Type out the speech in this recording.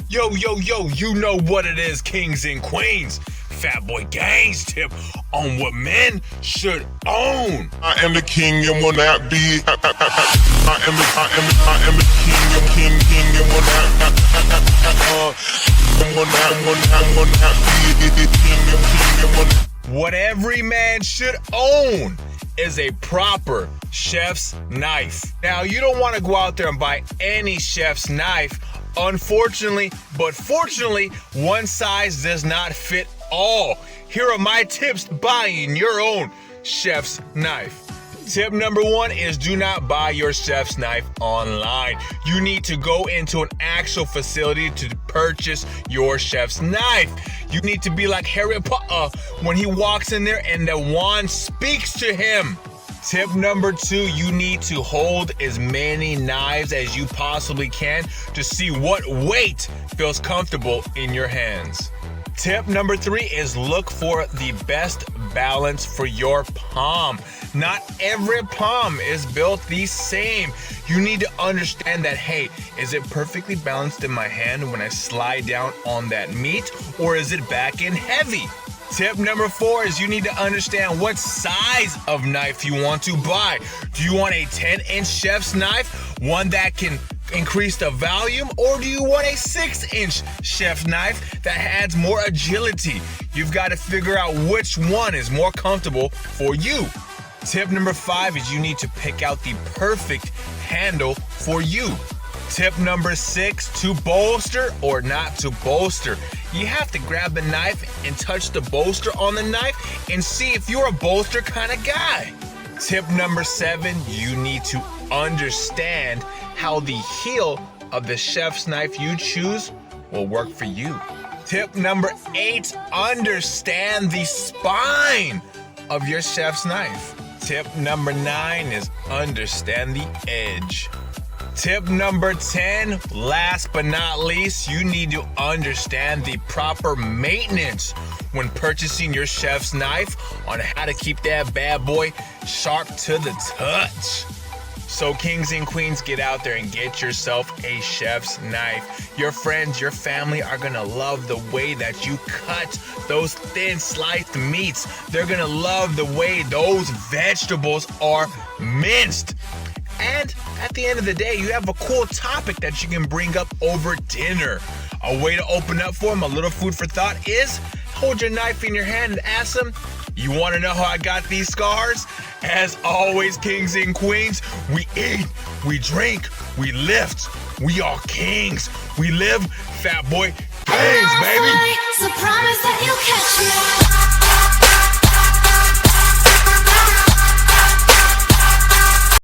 Yo, you know what it is, kings and queens. FATBOYGAINZ tip on what men should own. I am the king and will not be. I am the king and will not be. What every man should own is a proper chef's knife. Now, you don't want to go out there and buy any chef's knife. Unfortunately, but fortunately, one size does not fit all. Here are my tips buying your own chef's knife. Tip number 1 is do not buy your chef's knife online. You need to go into an actual facility to purchase your chef's knife. You need to be like Harry Potter when he walks in there and the wand speaks to him. Tip number 2, you need to hold as many knives as you possibly can to see what weight feels comfortable in your hands. Tip number 3 is look for the best balance for your palm. Not every palm is built the same. You need to understand that, hey, is it perfectly balanced in my hand when I slide down on that meat, or is it back in heavy? Tip number 4 is you need to understand what size of knife you want to buy. Do you want a 10-inch chef's knife, one that can increase the volume, or do you want a 6-inch chef knife that adds more agility? You've got to figure out which one is more comfortable for you. Tip number 5 is you need to pick out the perfect handle for you. Tip number 6, to bolster or not to bolster. You have to grab the knife and touch the bolster on the knife and see if you're a bolster kind of guy. Tip number 7, you need to understand how the heel of the chef's knife you choose will work for you. Tip number 8, understand the spine of your chef's knife. Tip number 9 is understand the edge. Tip number 10, last but not least, you need to understand the proper maintenance when purchasing your chef's knife on how to keep that bad boy sharp to the touch. So kings and queens, get out there and get yourself a chef's knife. Your friends, your family are gonna love the way that you cut those thin sliced meats. They're gonna love the way those vegetables are minced. And at the end of the day, you have a cool topic that you can bring up over dinner. A way to open up for them, a little food for thought, is hold your knife in your hand and ask them, you want to know how I got these scars? As always, kings and queens, we eat, we drink, we lift. We are kings. We live FATBOYGAINZ, baby.